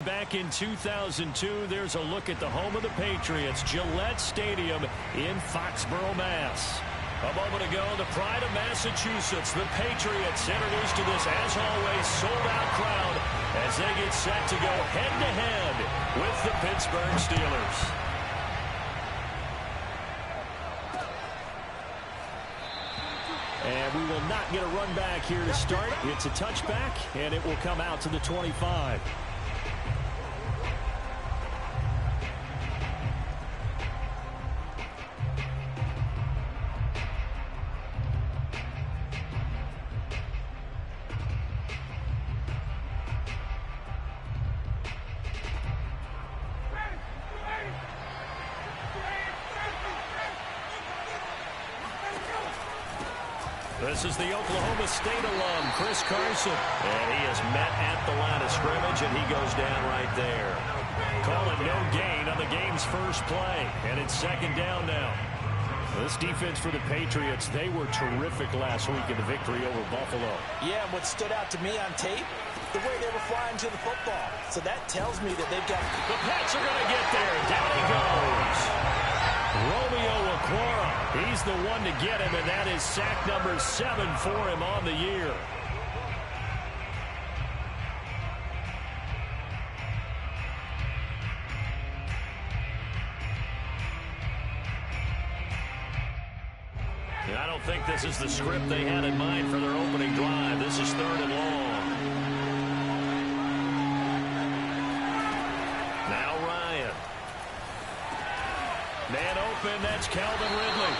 back in 2002. There's a look at the home of the Patriots, Gillette Stadium in Foxborough, Mass. A moment ago, the pride of Massachusetts, the Patriots, introduced to this, as always, sold-out crowd as they get set to go head-to-head with the Pittsburgh Steelers. And we will not get a run back here to start. It's a touchback, and it will come out to the 25. This is the Oklahoma State alum, Chris Carson. And he is met at the line of scrimmage, and he goes down right there. Calling no gain on the game's first play. And it's second down now. This defense for the Patriots, they were terrific last week in the victory over Buffalo. Yeah, and what stood out to me on tape, the way they were flying to the football. So that tells me that they've got... The Pats are going to get there. Down he goes. Romeo Okwara, he's the one to get him, and that is sack number 7 for him on the year. I don't think this is the script they had in mind for their opening drive. This is 3rd and long. Now Ryan. Man open, that's Calvin Ridley.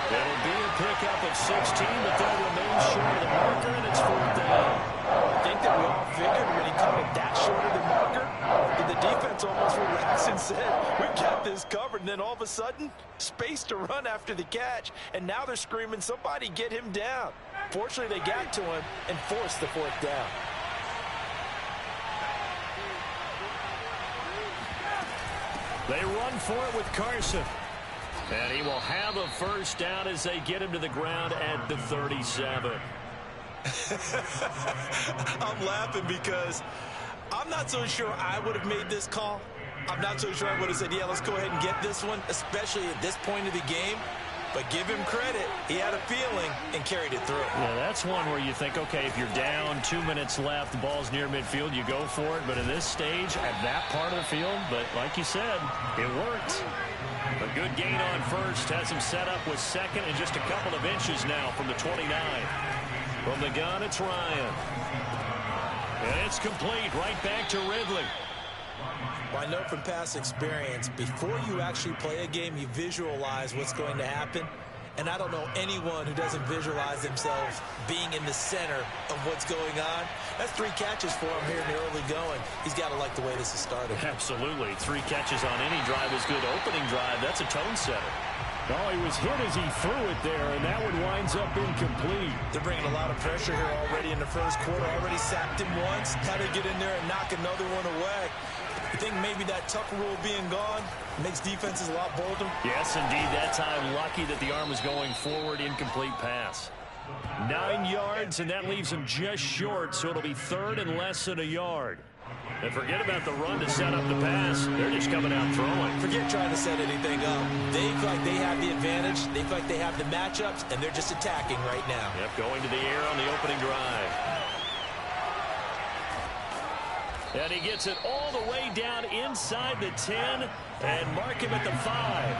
It'll be a pickup of 16, but they'll remain short of the marker, and it's 4th down. I think that we all figured when he caught it that short of the marker, that the defense almost relaxed and said, we got this covered, and then all of a sudden, space to run after the catch, and now they're screaming, somebody get him down. Fortunately, they got to him and forced the 4th down. They run for it with Carson. And he will have a first down as they get him to the ground at the 37. I'm laughing because I'm not so sure I would have made this call. I'm not so sure I would have said, yeah, let's go ahead and get this one, especially at this point of the game. But give him credit. He had a feeling and carried it through. Yeah, that's one where you think, okay, if you're down, 2 minutes left, the ball's near midfield, you go for it. But in this stage, at that part of the field, but like you said, it worked. A good gain on first has him set up with second and just a couple of inches now from the 29. From the gun, it's Ryan. And it's complete right back to Ridley. Well, I know from past experience, before you actually play a game, you visualize what's going to happen. And I don't know anyone who doesn't visualize themselves being in the center of what's going on. That's 3 catches for him here in the early going. He's got to like the way this has started. Absolutely. 3 catches on any drive is good. Opening drive, that's a tone setter. Oh, he was hit as he threw it there, and that one winds up incomplete. They're bringing a lot of pressure here already in the first quarter. Already sacked him once. Got to get in there and knock another one away. You think maybe that tuck rule being gone makes defenses a lot bolder? Yes, indeed. That time, lucky that the arm was going forward. Incomplete pass. 9 yards, and that leaves him just short, so it'll be 3rd and less than a yard. And forget about the run to set up the pass. They're just coming out throwing. Forget trying to set anything up. They feel like they have the advantage. They feel like they have the matchups, and they're just attacking right now. Yep, going to the air on the opening drive. And he gets it all the way down inside the 10 and mark him at the 5.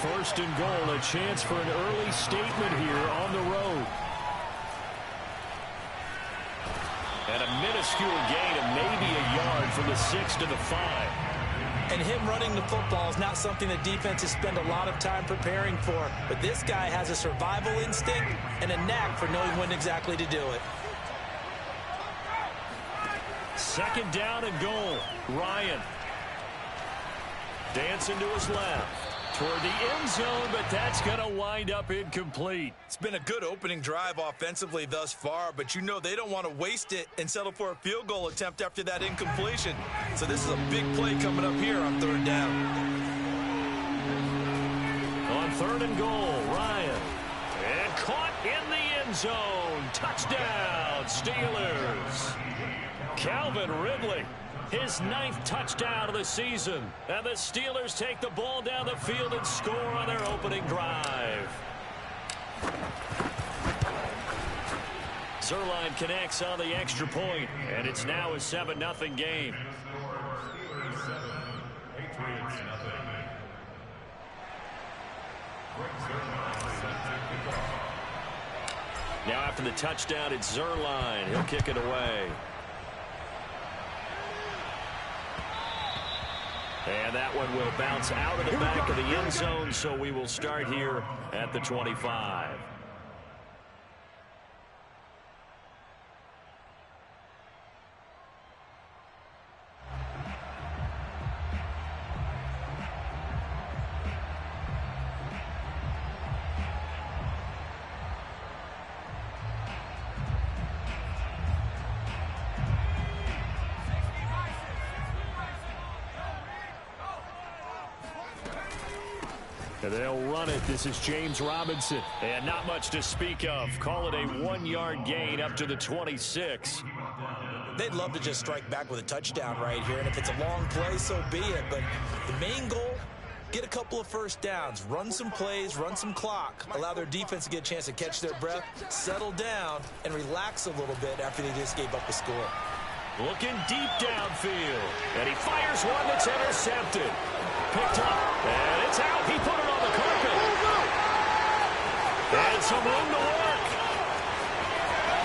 1st and goal, a chance for an early statement here on the road. And a minuscule gain of maybe a yard from the 6 to the 5. And him running the football is not something that defenses spend a lot of time preparing for. But this guy has a survival instinct and a knack for knowing when exactly to do it. 2nd down and goal. Ryan. Dancing to his left. Toward the end zone, but that's going to wind up incomplete. It's been a good opening drive offensively thus far, but you know they don't want to waste it and settle for a field goal attempt after that incompletion. So this is a big play coming up here on 3rd down. On 3rd and goal, Ryan. And caught in the end zone. Touchdown, Steelers. Calvin Ridley. his 9th touchdown of the season. And the Steelers take the ball down the field and score on their opening drive. Zerline connects on the extra point, and it's now a 7-0 game. Now after the touchdown, it's Zerline. He'll kick it away. And that one will bounce out of the back of the end zone, so we will start here at the 25. And they'll run it. This is James Robinson. And not much to speak of. Call it a 1-yard gain up to the 26. They'd love to just strike back with a touchdown right here. And if it's a long play, so be it. But the main goal, get a couple of first downs. Run some plays, run some clock. Allow their defense to get a chance to catch their breath, settle down, and relax a little bit after they just gave up a score. Looking deep downfield. And he fires one that's intercepted. Picked up, and it's out. He put it on the carpet. And some room to work.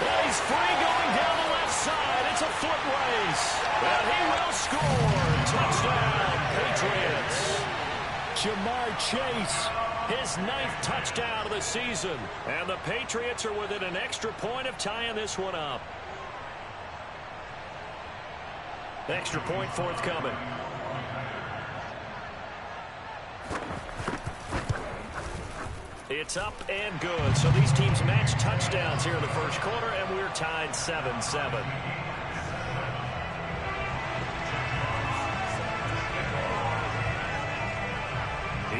And he's free going down the left side. It's a foot race. And he will score. Touchdown, Patriots. Jamar Chase, his 9th touchdown of the season. And the Patriots are within an extra point of tying this one up. Extra point forthcoming. It's up and good. So these teams match touchdowns here in the first quarter, and we're tied 7-7.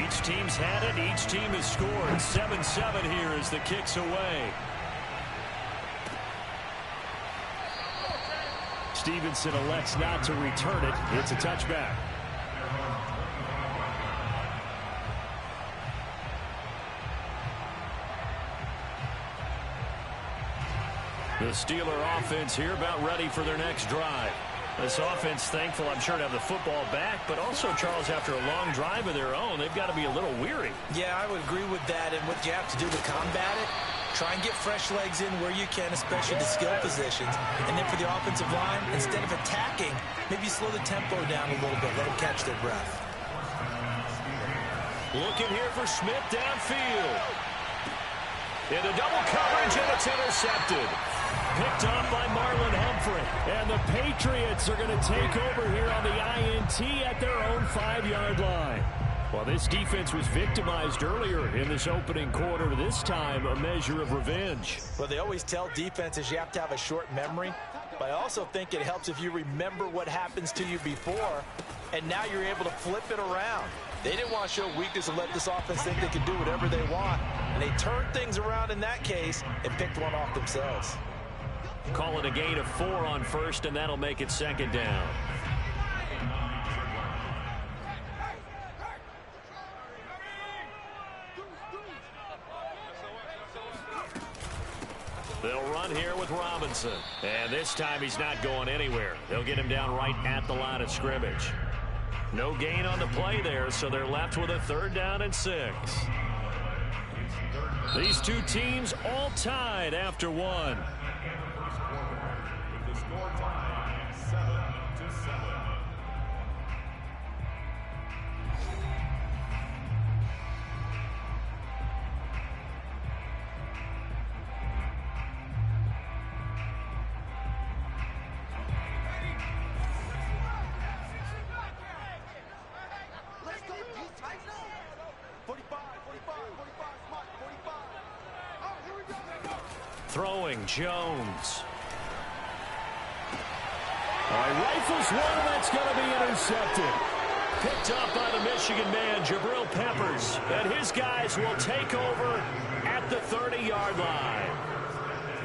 Each team's had it. Each team has scored. 7-7 here as the kick's away. Stevenson elects not to return it. It's a touchback. The Steeler offense here about ready for their next drive. This offense thankful, I'm sure, to have the football back, but also, Charles, after a long drive of their own, they've got to be a little weary. Yeah, I would agree with that, and what you have to do to combat it, try and get fresh legs in where you can, especially the skill positions. And then for the offensive line, instead of attacking, maybe slow the tempo down a little bit, let them catch their breath. Looking here for Smith downfield. Into double coverage, and it's intercepted. Picked off by Marlon Humphrey. And the Patriots are going to take over here on the INT at their own 5-yard line. Well, this defense was victimized earlier in this opening quarter. This time, a measure of revenge. Well, they always tell defenses you have to have a short memory. But I also think it helps if you remember what happens to you before, and now you're able to flip it around. They didn't want to show weakness and let this offense think they could do whatever they want. And they turned things around in that case and picked one off themselves. Call it a gain of 4 on first, and that'll make it second down. They'll run here with Robinson. And this time he's not going anywhere. They'll get him down right at the line of scrimmage. No gain on the play there, so they're left with a 3rd down and 6. These two teams all tied after one. Throwing Jones. Rifles one that's going to be intercepted. Picked up by the Michigan man, Jabril Peppers. And his guys will take over at the 30-yard line.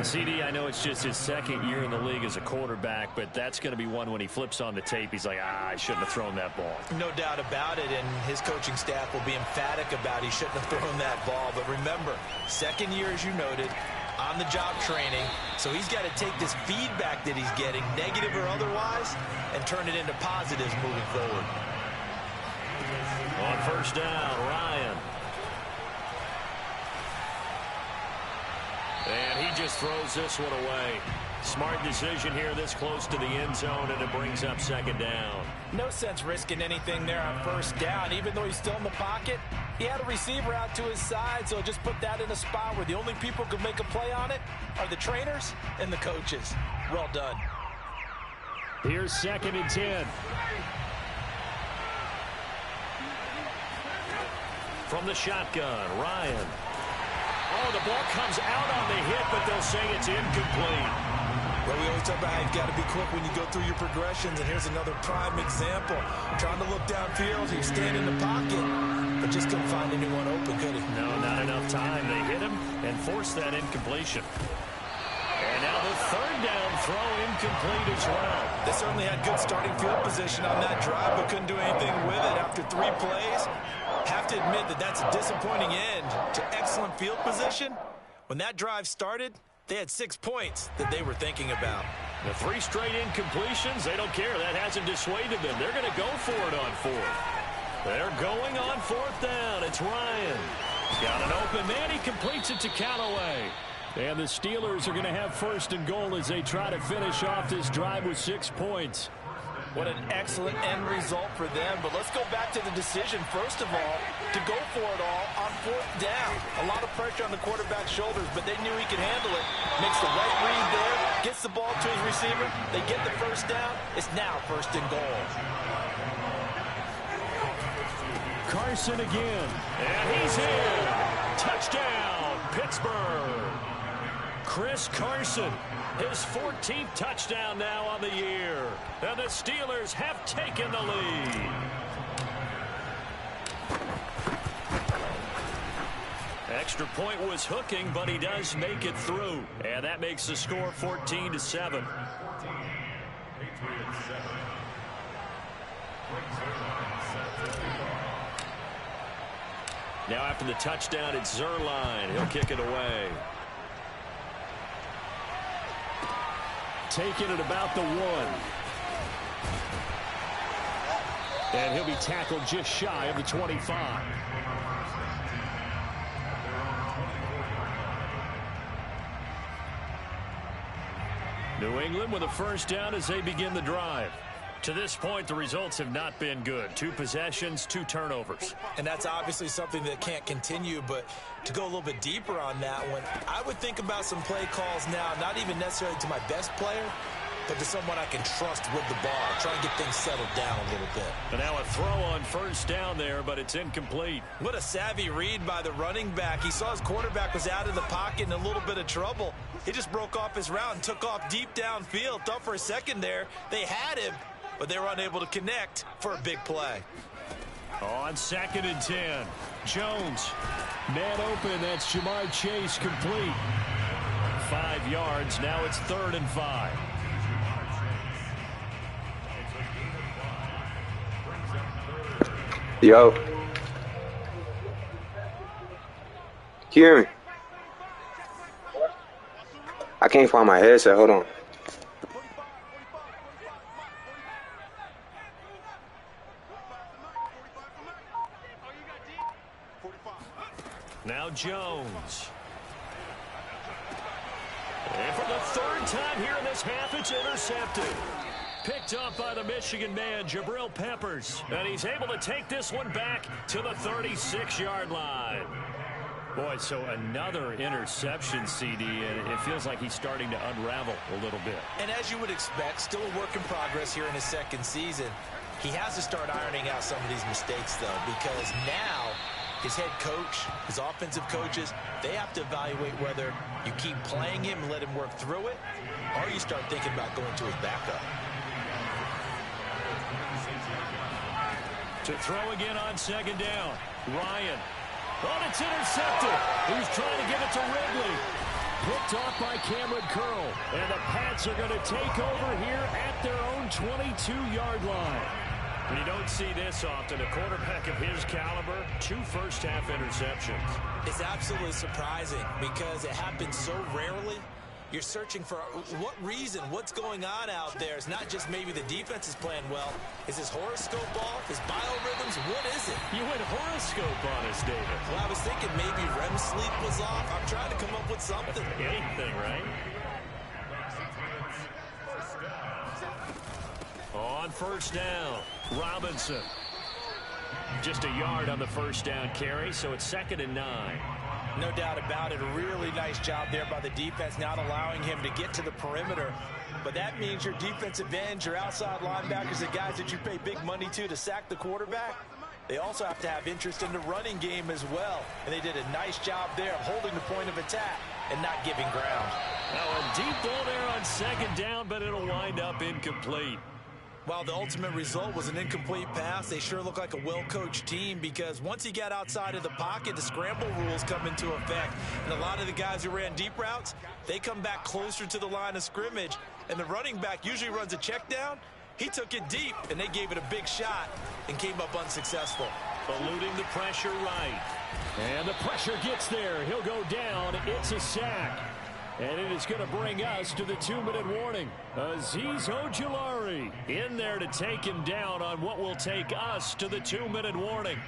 CD, I know it's just his second year in the league as a quarterback, but that's going to be one when he flips on the tape. He's like, I shouldn't have thrown that ball. No doubt about it, and his coaching staff will be emphatic about he shouldn't have thrown that ball. But remember, second year, as you noted, on-the-job training, so he's got to take this feedback that he's getting, negative or otherwise, and turn it into positives moving forward. On first down, Ryan. And he just throws this one away. Smart decision here this close to the end zone, and it brings up second down. No sense risking anything there on first down. Even though he's still in the pocket, he had a receiver out to his side, so just put that in a spot where the only people who can make a play on it are the trainers and the coaches. Well done. Here's 2nd and 10. From the shotgun, Ryan. Oh, the ball comes out on the hit, but they'll say it's incomplete. Well, we always talk about how you've got to be quick when you go through your progressions, and here's another prime example. Trying to look downfield, he was standing in the pocket, but just couldn't find anyone open, could he? No, not enough time. They hit him and forced that incompletion. And now the third down throw incomplete as well. They certainly had good starting field position on that drive, but couldn't do anything with it after 3 plays. Have to admit that that's a disappointing end to excellent field position. When that drive started, they had 6 points that they were thinking about. The 3 straight incompletions, they don't care. That hasn't dissuaded them. They're going to go for it on 4th. They're going on 4th down. It's Ryan. He's got an open man. He completes it to Callaway. And the Steelers are going to have 1st and goal as they try to finish off this drive with 6 points. What an excellent end result for them. But let's go back to the decision, first of all, to go for it all on 4th down. A lot of pressure on the quarterback's shoulders, but they knew he could handle it. Makes the right read there, gets the ball to his receiver. They get the 1st down. It's now 1st and goal. Carson again. And he's in. Touchdown, Pittsburgh. Chris Carson. His 14th touchdown now on the year. And the Steelers have taken the lead. Extra point was hooking, but he does make it through. And that makes the score 14-7. Now after the touchdown, it's Zerline. He'll kick it away. Taking it about the 1. And he'll be tackled just shy of the 25. New England with a 1st down as they begin the drive. To this point, the results have not been good. 2 possessions, 2 turnovers. And that's obviously something that can't continue, but to go a little bit deeper on that one, I would think about some play calls now, not even necessarily to my best player, but to someone I can trust with the ball. Try and get things settled down a little bit. And now a throw on 1st down there, but it's incomplete. What a savvy read by the running back. He saw his quarterback was out of the pocket in a little bit of trouble. He just broke off his route and took off deep downfield. Thought for a second there they had him, but they were unable to connect for a big play. On 2nd and 10, Jones. Man open, that's Jamar Chase complete. 5 yards, now it's 3rd and 5. Yo. Can you hear me? I can't find my headset. Hold on. Now Jones. And for the 3rd time here in this half, it's intercepted. Picked up by the Michigan man, Jabril Peppers. And he's able to take this one back to the 36-yard line. Boy, so another interception, CD, and it feels like he's starting to unravel a little bit. And as you would expect, still a work in progress here in his 2nd season. He has to start ironing out some of these mistakes, though, because now his head coach, his offensive coaches, they have to evaluate whether you keep playing him and let him work through it, or you start thinking about going to his backup. To throw again on 2nd down, Ryan. Oh, it's intercepted. He's trying to give it to Ridley. picked off by Cameron Curl. And the Pats are going to take over here at their own 22-yard line. And you don't see this often. A quarterback of his caliber, 2 first-half interceptions. It's absolutely surprising because it happens so rarely. You're searching for what reason, what's going on out there. It's not just maybe the defense is playing well. Is his horoscope off? His biorhythms? What is it? You went horoscope on us, David. Well, I was thinking maybe REM sleep was off. I'm trying to come up with something. Anything, right? On first down, Robinson. Just a yard on the first down carry, so it's 2nd and 9. No doubt about it. A really nice job there by the defense, not allowing him to get to the perimeter. But that means your defensive ends, your outside linebackers, the guys that you pay big money to sack the quarterback, they also have to have interest in the running game as well. And they did a nice job there of holding the point of attack and not giving ground. Now a deep ball there on 2nd down, but it'll wind up incomplete. While the ultimate result was an incomplete pass, they sure look like a well-coached team because once he got outside of the pocket, the scramble rules come into effect. And a lot of the guys who ran deep routes, they come back closer to the line of scrimmage. And the running back usually runs a check down. He took it deep, and they gave it a big shot and came up unsuccessful. Eluding the pressure right. And the pressure gets there. He'll go down. It's a sack. And it is going to bring us to the 2-minute warning. Azeez Ojulari in there to take him down on what will take us to the 2-minute warning.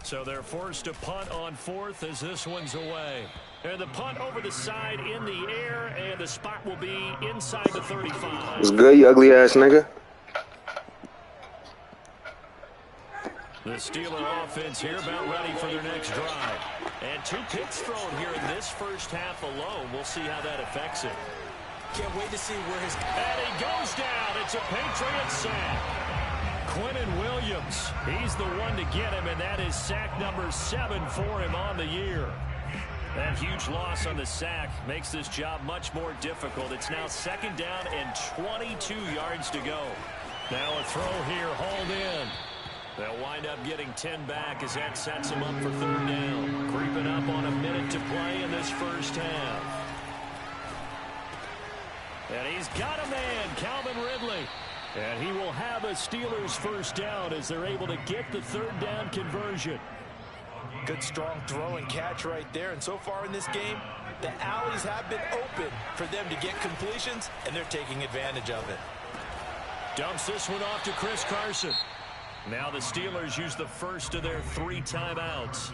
So they're forced to punt on 4th as this one's away. And the punt over the side in the air, and the spot will be inside the 35. What's good, you ugly ass nigga? The Steeler offense here about ready for their next drive. And 2 picks thrown here in this first half alone. We'll see how that affects it. Can't wait to see where his... And he goes down. It's a Patriot sack. Quinnen Williams, he's the one to get him, and that is sack number 7 for him on the year. That huge loss on the sack makes this job much more difficult. It's now 2nd down and 22 yards to go. Now a throw here, hauled in. They'll wind up getting 10 back as that sets them up for 3rd down. Creeping up on a minute to play in this first half. And he's got a man, Calvin Ridley. And he will have a Steelers first down as they're able to get the 3rd down conversion. Good strong throw and catch right there. And so far in this game, the alleys have been open for them to get completions, and they're taking advantage of it. Dumps this one off to Chris Carson. Now the Steelers use the first of their 3 timeouts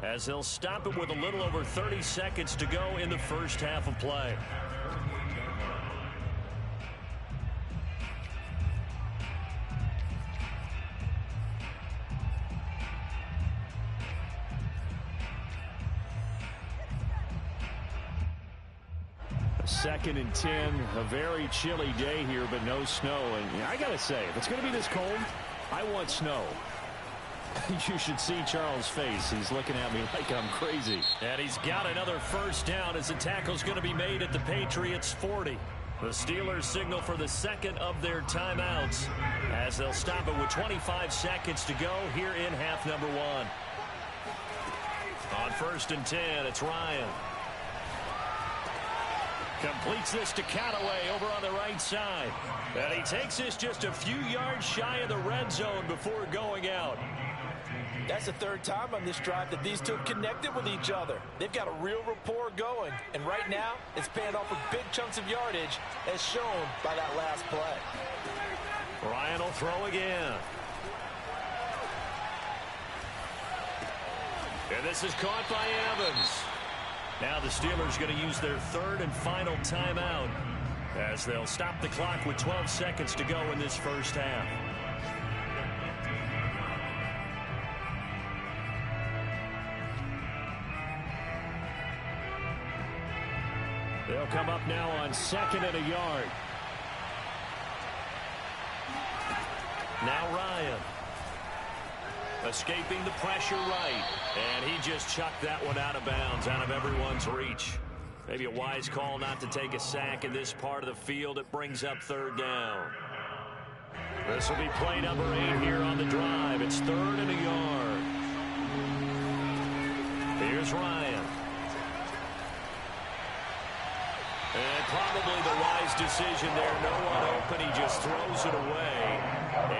as they'll stop it with a little over 30 seconds to go in the first half of play. Second and 10, a very chilly day here, but no snow. And I got to say, if it's going to be this cold, I want snow. You should see Charles' face. He's looking at me like I'm crazy. And he's got another first down as the tackle's going to be made at the Patriots' 40. The Steelers signal for the 2nd of their timeouts as they'll stop it with 25 seconds to go here in half number 1. On 1st and 10, it's Ryan. Completes this to Callaway over on the right side. And he takes this just a few yards shy of the red zone before going out. That's the 3rd time on this drive that these 2 have connected with each other. They've got a real rapport going. And right now, it's paying off with big chunks of yardage as shown by that last play. Ryan will throw again. And this is caught by Evans. Now the Steelers going to use their 3rd and final timeout as they'll stop the clock with 12 seconds to go in this first half. They'll come up now on 2nd and a yard. Now Ryan. Escaping the pressure right. And he just chucked that one out of bounds, out of everyone's reach. Maybe a wise call not to take a sack in this part of the field. It brings up 3rd down. This will be play number 8 here on the drive. It's 3rd and a yard. Here's Ryan. And probably the wise decision there. No one open. He just throws it away.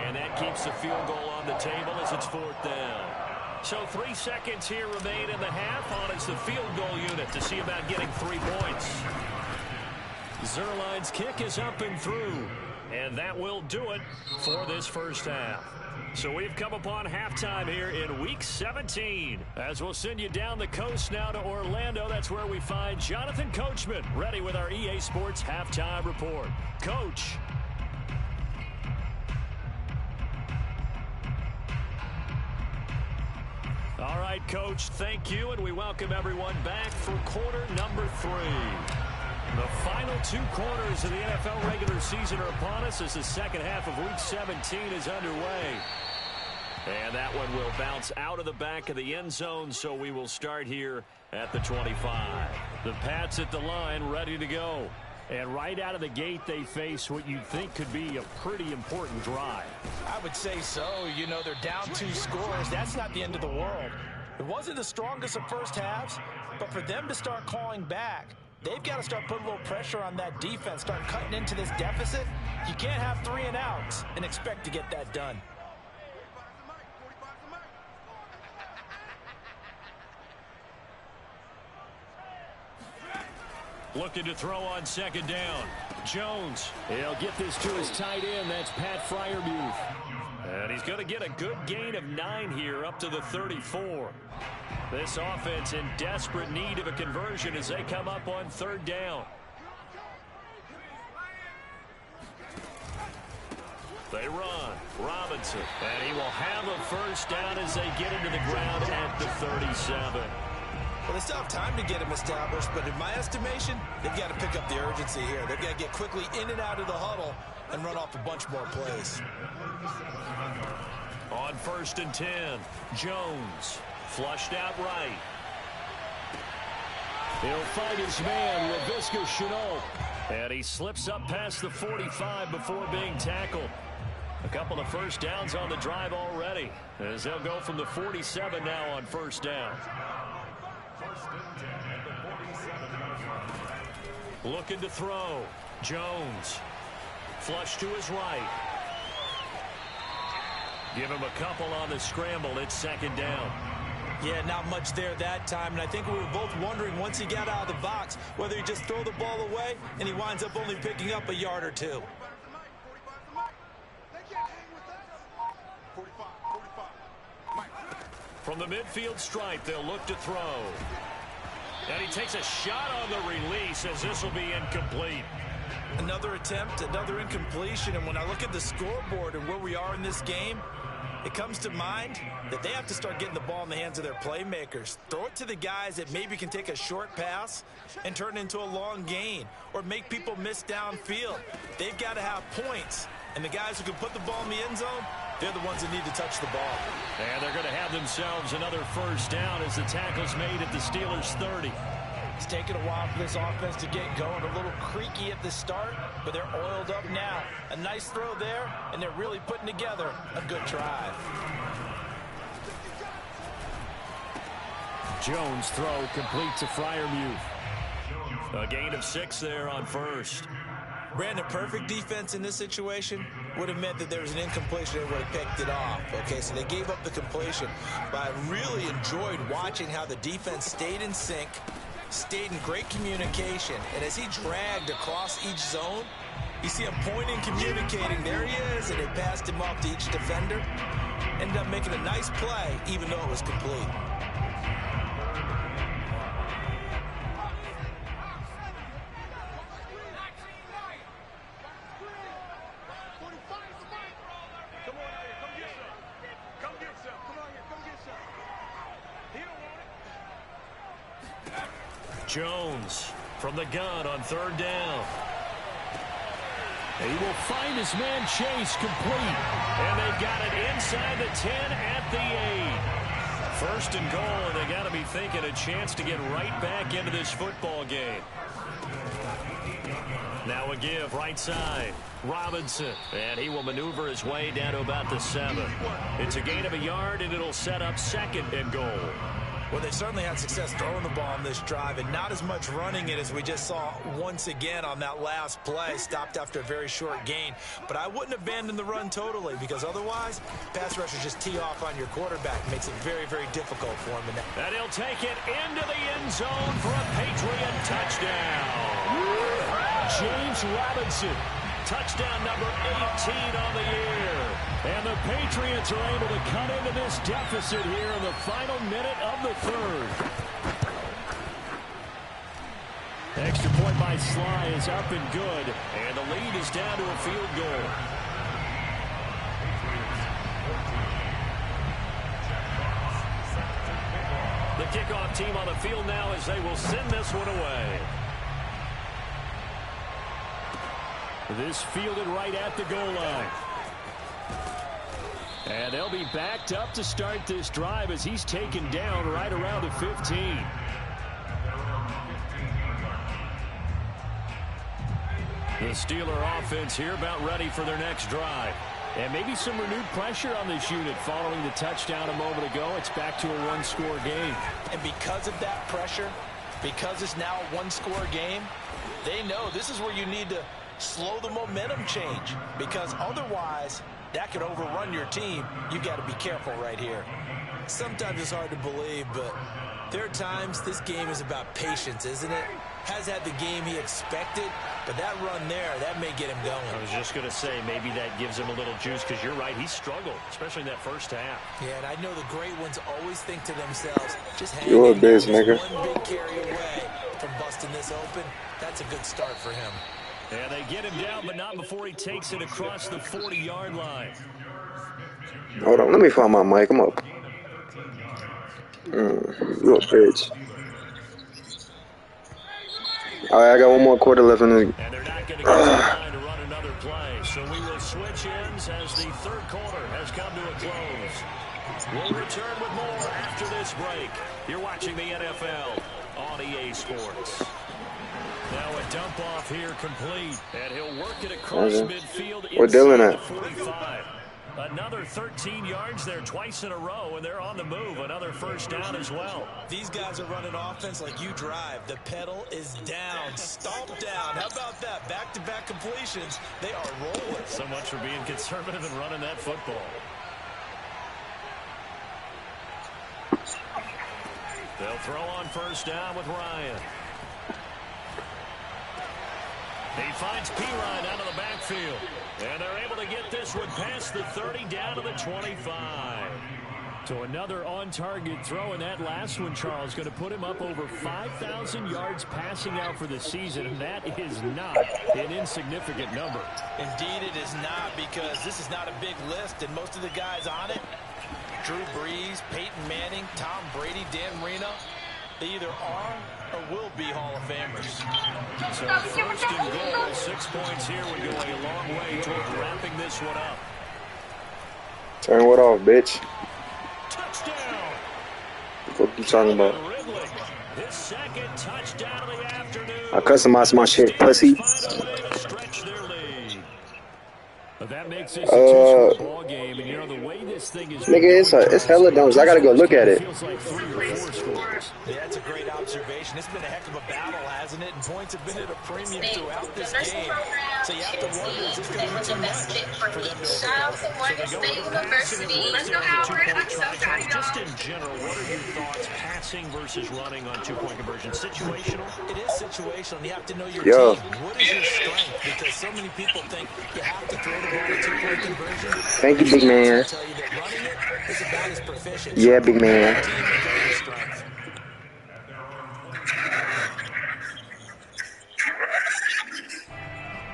And that keeps the field goal on the table as it's 4th down. So 3 seconds here remain in the half on as the field goal unit to see about getting 3 points. Zerline's kick is up and through. And that will do it for this first half. So we've come upon halftime here in Week 17. As we'll send you down the coast now to Orlando, that's where we find Jonathan Coachman ready with our EA Sports Halftime Report. Coach. All right, Coach, thank you, and we welcome everyone back for quarter number 3. The final 2 quarters of the NFL regular season are upon us as the second half of Week 17 is underway. And that one will bounce out of the back of the end zone, so we will start here at the 25. The Pats at the line, ready to go. And right out of the gate, they face what you'd think could be a pretty important drive. I would say so. You know, they're down 2 scores. That's not the end of the world. It wasn't the strongest of first halves, but for them to start clawing back, they've got to start putting a little pressure on that defense, start cutting into this deficit. You can't have 3 and outs and expect to get that done. Looking to throw on second down. Jones. He'll get this to his tight end. That's Pat Freiermuth. And he's going to get a good gain of 9 here up to the 34. This offense in desperate need of a conversion as they come up on 3rd down. They run. Robinson. And he will have a first down as they get into the ground at the 37. Well, they still have time to get him established, but in my estimation, they've got to pick up the urgency here. They've got to get quickly in and out of the huddle and run off a bunch more plays. On 1st and 10, Jones flushed out right. He'll find his man, Laviska Shenault. And he slips up past the 45 before being tackled. A couple of first downs on the drive already, as they'll go from the 47 now on 1st down. Looking to throw. Jones. Flush to his right. Give him a couple on the scramble. It's 2nd down. Yeah, not much there that time, and I think we were both wondering once he got out of the box whether he just throw the ball away and he winds up only picking up a yard or 2. From the midfield stripe, they'll look to throw. And he takes a shot on the release as this will be incomplete. Another attempt, another incompletion, and when I look at the scoreboard and where we are in this game, it comes to mind that they have to start getting the ball in the hands of their playmakers. Throw it to the guys that maybe can take a short pass and turn it into a long gain or make people miss downfield. They've got to have points, and the guys who can put the ball in the end zone, they're the ones that need to touch the ball. And they're going to have themselves another first down as the tackle's made at the Steelers' 30. It's taken a while for this offense to get going. A little creaky at the start, but they're oiled up now. A nice throw there, and they're really putting together a good drive. Jones' throw complete to Freiermuth. A gain of 6 there on 1st. Brandon, perfect defense in this situation would have meant that there was an incompletion and would have picked it off. Okay, so they gave up the completion. But I really enjoyed watching how the defense stayed in sync, stayed in great communication, and as he dragged across each zone, you see him pointing, communicating. There he is, and they passed him off to each defender. Ended up making a nice play, even though it was complete. Jones from the gun on 3rd down. He will find his man Chase complete. And they've got it inside the 10 at the 8. 1st and goal, and they got to be thinking a chance to get right back into this football game. Now a give right side. Robinson. And he will maneuver his way down to about the 7. It's a gain of a yard, and it'll set up 2nd and goal. Well, they certainly had success throwing the ball on this drive and not as much running it as we just saw once again on that last play. Stopped after a very short gain. But I wouldn't abandon the run totally because otherwise, pass rushers just tee off on your quarterback. Makes it very, very difficult for him. And he'll take it into the end zone for a Patriot touchdown. James Robinson. Touchdown number 18 on the year. And the Patriots are able to cut into this deficit here in the final minute of the 3rd. Extra point by Sly is up and good. And the lead is down to a field goal. The kickoff team on the field now as they will send this one away. This fielded right at the goal line. And they'll be backed up to start this drive as he's taken down right around the 15. The Steeler offense here about ready for their next drive. And maybe some renewed pressure on this unit following the touchdown a moment ago. It's back to a one-score game. And because of that pressure, because it's now a one-score game, they know this is where you need to slow the momentum change, because otherwise that could overrun your team. You got to be careful right here. Sometimes it's hard to believe, but there are times this game is about patience, isn't it? Has had the game he expected, but that run there, that may get him going. I was just going to say, maybe that gives him a little juice, because you're right, he struggled, especially in that first half. Yeah, and I know the great ones always think to themselves, just hang You're a in bitch, there, nigga. one big carry away from busting this open. That's a good start for him. And they get him down, but not before he takes it across the 40-yard line. Hold on, let me find my mic. I'm up. You a bitch. All right, I got one more quarter left in this. And they're not going to get to the line to run another play. So we will switch ends as the 3rd quarter has come to a close. We'll return with more after this break. You're watching the NFL on EA Sports. Now a dump off here complete, and he'll work it across midfield. Where Dylan at? 45. Another 13 yards there twice in a row, and they're on the move. Another first down as well. These guys are running offense like you drive. The pedal is down, stomped down. How about that? Back-to-back completions. They are rolling. So much for being conservative and running that football. They'll throw on first down with Ryan. He finds Pirine out of the backfield. And they're able to get this one past the 30 down to the 25. So another on-target throw, and that last one, Charles, going to put him up over 5,000 yards passing out for the season, and that is not an insignificant number. Indeed it is not, because this is not a big list, and most of the guys on it, Drew Brees, Peyton Manning, Tom Brady, Dan Marino, they either are or will be Hall of Famers. So first and goal, 6 points here would go a long way toward wrapping this one up. Turn what off, bitch? Touchdown! What you talking about? His 2nd touchdown of the afternoon. I customized my shit, pussy. Stretch their lead. But that makes this a two-score ball game, and you know the way this thing is. Nigga, it's hella dumb. I gotta go look at it. Feels like 3 or 4 scores. Yeah, that's a great observation. It's been a heck of a battle, hasn't it? And points have been at a premium throughout this game. So you have to wonder, is this going to be too much for them to overcome? So they go with the passing and Let's go, Howard. Just in general, what are your thoughts passing versus running on two-point conversion? Situational? It is situational. You have to know your Yo. team. What is your strength? Because so many people think you have to throw the ball in two-point conversion. Thank you, big man. I'll tell you that running it is about as proficient. Yeah, big man. Team can go your strength.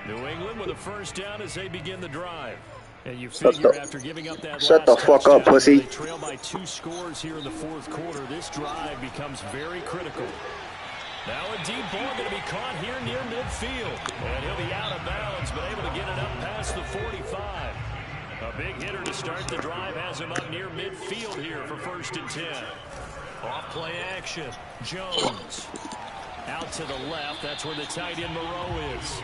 New England with a first down as they begin the drive. And you figure after giving up that Shut the last fuck up, touchdown, pussy. They trail by 2 scores here in the 4th quarter. This drive becomes very critical. Now a deep ball going to be caught here near midfield. And he'll be out of bounds, but able to get it up past the 45. A big hitter to start the drive has him up near midfield here for 1st and 10. Off play action. Jones. Out to the left. That's where the tight end Moreau is.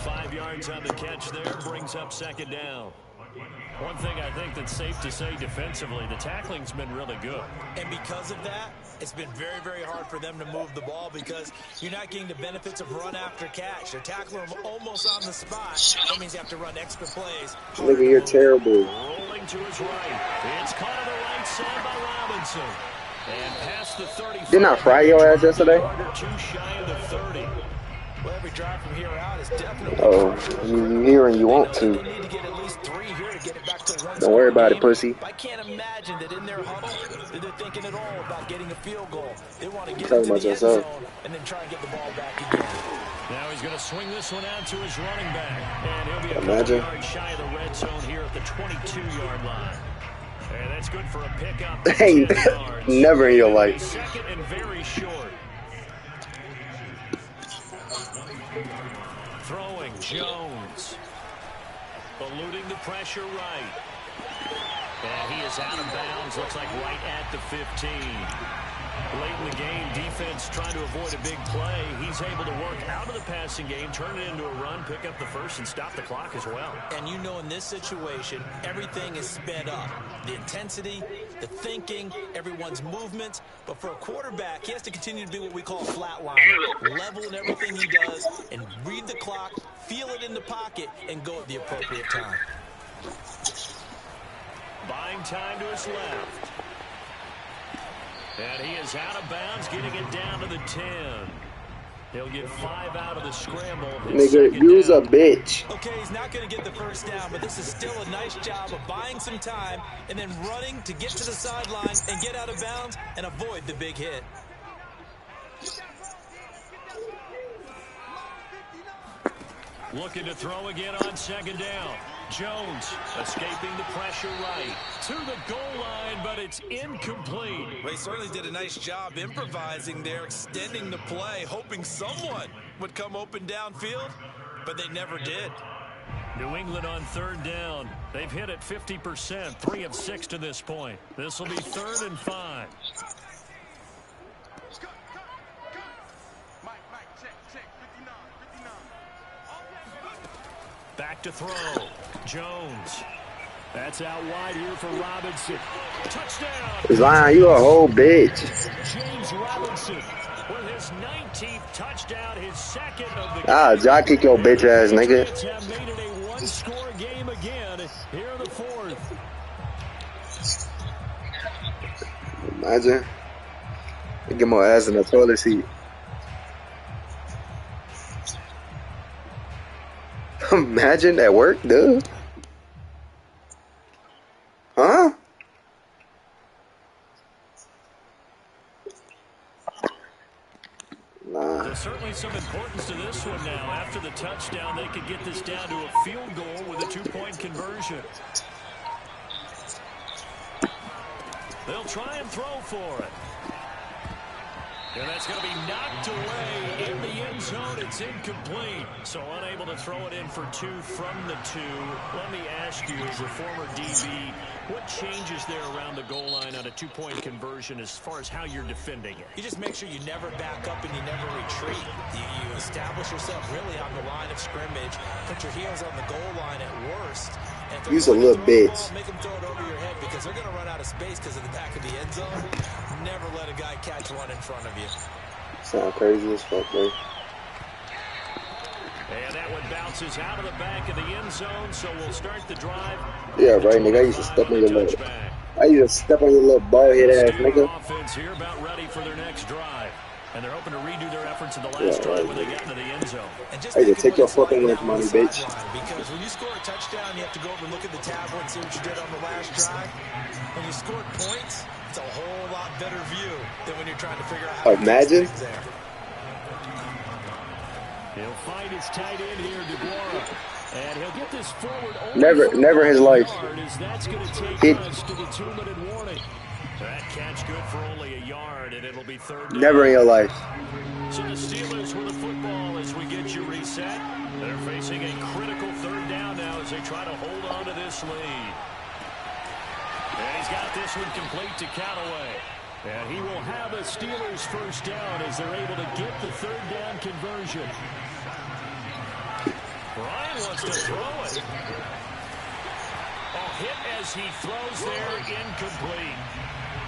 5 yards on the catch there, brings up second down. One thing I think that's safe to say defensively, the tackling's been really good. And because of that, it's been very, very hard for them to move the ball because you're not getting the benefits of run after catch. They're tackling them almost on the spot. That means you have to run extra plays. Nigga, you're terrible. Rolling to his right. It's caught on the right side by Robinson. And past the 35. Didn't I fry your ass yesterday? Too shy of the 30. Well, every drive from here out is definitely. Oh, you here and you want to. They need to get at least 3 here to get it back to one. Don't worry about it, pussy. I can't imagine that in their huddle that they're thinking at all about getting a field goal. They want to get Talking into about the end yourself. zone and then try and get the ball back again. Now he's going to swing this one out to his running back. And he'll be a Imagine. couple yards shy of the red zone here at the 22-yard line. And that's good for a pickup. Hey, never in your life. Second and very short. Throwing Jones. Eluding the pressure right. And he is out of bounds. Looks like right at the 15. Late in the game, defense trying to avoid a big play. He's able to work out of the passing game, turn it into a run, pick up the first, and stop the clock as well. And you know in this situation, everything is sped up. The intensity, the thinking, everyone's movement. But for a quarterback, he has to continue to be what we call a flat line. Level in everything he does and read the clock, feel it in the pocket, and go at the appropriate time. Buying time to his left. And he is out of bounds, getting it down to the 10. He'll get 5 out of the scramble. Nigga, you's a bitch. Okay, he's not going to get the first down, but this is still a nice job of buying some time and then running to get to the sideline and get out of bounds and avoid the big hit. Looking to throw again on second down. Jones escaping the pressure right to the goal line, but it's incomplete. They certainly did a nice job improvising there, extending the play, hoping someone would come open downfield, but they never did. New England on third down. They've hit it 50%, 3 of 6 to this point. This will be 3rd and 5. Back to throw. Jones. That's out wide here for Robinson. Touchdown. Zion, you a whole bitch. James Robinson with his 19th touchdown, his second of the game. Ah, jock kick your bitch ass, nigga. Have made it a one-score game again here in the 4th. Imagine. Get my ass in the toilet seat. Imagine at work, dude. Huh? Nah. There's certainly some importance to this one now. After the touchdown, they could get this down to a field goal with a 2-point conversion. They'll try and throw for it. And that's going to be knocked away in the end zone. It's incomplete. So unable to throw it in for 2 from the 2. Let me ask you, as a former DB, what changes there around the goal line on a 2-point conversion as far as how you're defending it? You just make sure you never back up and you never retreat. You establish yourself really on the line of scrimmage, put your heels on the goal line at worst. You's a little bitch. Make them throw it over your head because they're going to run out of space because of the back of the end zone. Never let a guy catch one in front of you. Sound crazy as fuck, bro. And that one bounces out of the back of the end zone, so we'll start the drive. Yeah, right, nigga. I used to step on your little. I used to step on your little bald head ass, nigga. Offense here about ready for their next drive. And they're hoping to redo their efforts in the last drive when they got into the end zone. Hey, take your fucking lunch money, bitch. Because when you score a touchdown, you have to go over and look at the tablet and see what you did on the last drive. When you scored points, it's a whole lot better view than when you're trying to figure out how to imagine. fix things there. He'll find his tight end here, DeGuara. And he'll get this forward. Never in his life. That's going to take us to the 2-minute warning. That catch good for only a yard, and it'll be 3rd down. Never in your life. So the Steelers with the football as we get you reset. They're facing a critical 3rd down now as they try to hold on to this lead. And he's got this one complete to Callaway. And he will have a Steelers 1st down as they're able to get the 3rd down conversion. Ryan wants to throw it. A hit as he throws there, incomplete.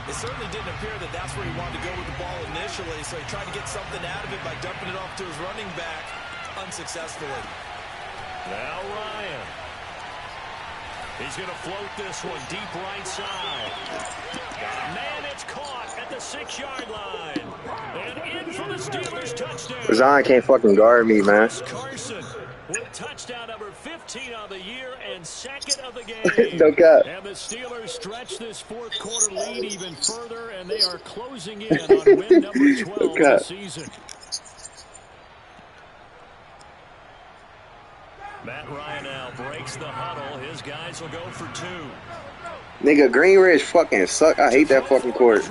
It certainly didn't appear that that's where he wanted to go with the ball initially, so he tried to get something out of it by dumping it off to his running back unsuccessfully. Now Ryan. He's going to float this one deep right side. Man, it's caught at the 6-yard line. And in for the Steelers touchdown. Zion can't fucking guard me, man. Carson with touchdown number 15 of the year and second of the game. No cap. And the Steelers stretch this fourth quarter lead even further, and they are closing in on win number 12 of the season. Matt Ryan now breaks the huddle. His guys will go for 2. Nigga, Green Ridge fucking suck. I hate that fucking court.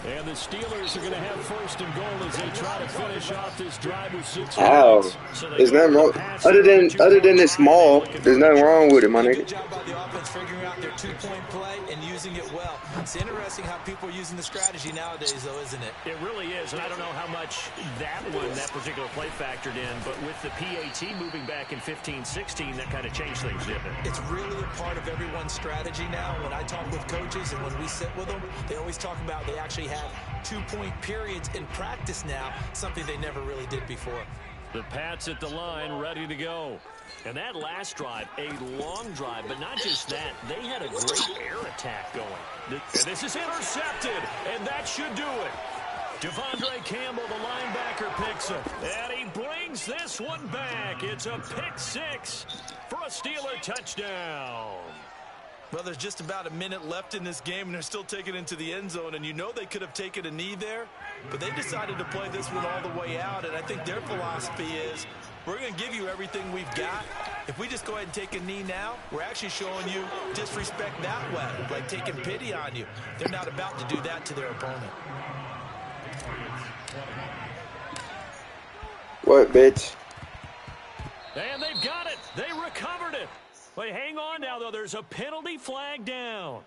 And the Steelers are going to have first and goal as they try to finish off this drive with 6 Ow. points. So there's nothing wrong. Other than it's small, there's nothing wrong with it, my nigga. Good job by the offense figuring out their 2-point play and using it well. It's interesting how people are using the strategy nowadays, though, isn't it? It really is, and I don't know how much that particular play factored in, but with the PAT moving back in 15-16, that kind of changed things, didn't it? It's really a part of everyone's strategy now. When I talk with coaches and when we sit with them, they always talk about they actually have 2-point periods in practice now, something they never really did before. The Pats at the line, ready to go. And that last drive, a long drive, but not just that. They had a great air attack going. And this is intercepted, and that should do it. Devondre Campbell, the linebacker, picks it. And he brings this one back. It's a pick 6 for a Steeler touchdown. Well, there's just about a minute left in this game, and they're still taking it into the end zone. And you know they could have taken a knee there, but they decided to play this one all the way out. And I think their philosophy is, we're going to give you everything we've got. If we just go ahead and take a knee now, we're actually showing you disrespect that way, like taking pity on you. They're not about to do that to their opponent. What, bitch? And they've got it. They recovered it. Wait, hang on now, though. There's a penalty flag down.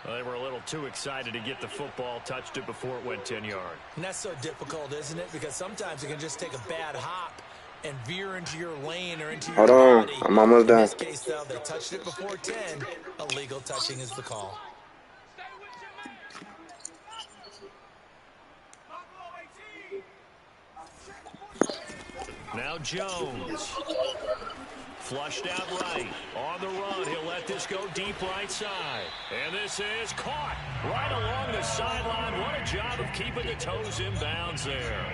Well, they were a little too excited to get the football, touched it before it went 10 yards. And that's so difficult, isn't it? Because sometimes it can just take a bad hop and veer into your lane or into your body. I'm almost done. In this case, though, they touched it before 10. Illegal touching is the call. Now Jones. Flushed out right. On the run. He'll let this go deep right side. And this is caught right along the sideline. What a job of keeping the toes in bounds there.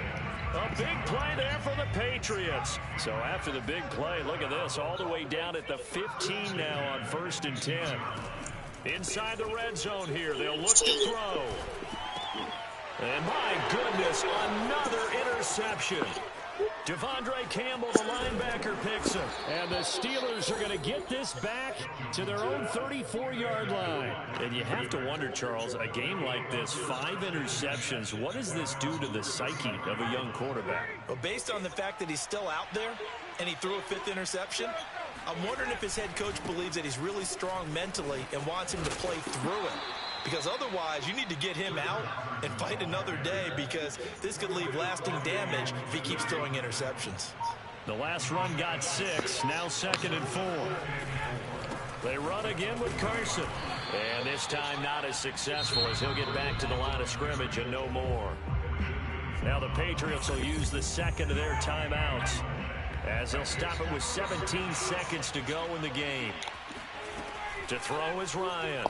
A big play there for the Patriots. So after the big play, look at this. All the way down at the 15 now on 1st and 10. Inside the red zone here. They'll look to throw. And my goodness, another interception. Devondre Campbell, the linebacker, picks him. And the Steelers are going to get this back to their own 34-yard line. And you have to wonder, Charles, a game like this, 5 interceptions, what does this do to the psyche of a young quarterback? Well, based on the fact that he's still out there and he threw a 5th interception, I'm wondering if his head coach believes that he's really strong mentally and wants him to play through it. Because otherwise, you need to get him out and fight another day, because this could leave lasting damage if he keeps throwing interceptions. The last run got 6, now 2nd and 4. They run again with Carson. And this time not as successful, as he'll get back to the line of scrimmage and no more. Now the Patriots will use the second of their timeouts, as they'll stop it with 17 seconds to go in the game. To throw is Ryan.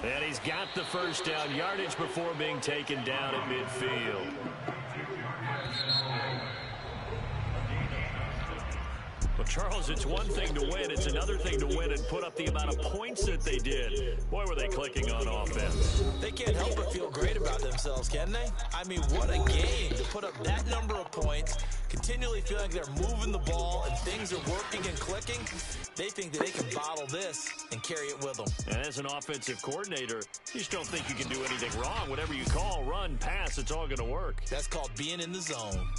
And he's got the first down, yardage before being taken down at midfield. Well, Charles, it's one thing to win. It's another thing to win and put up the amount of points that they did. Boy, were they clicking on offense. They can't help but feel great about themselves, can they? I mean, what a game to put up that number of points, continually feeling like they're moving the ball and things are working and clicking. They think that they can bottle this and carry it with them. And as an offensive coordinator, you just don't think you can do anything wrong. Whatever you call, run, pass, it's all going to work. That's called being in the zone.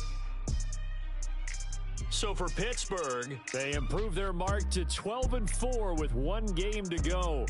So for Pittsburgh, they improve their mark to 12-4 with 1 game to go.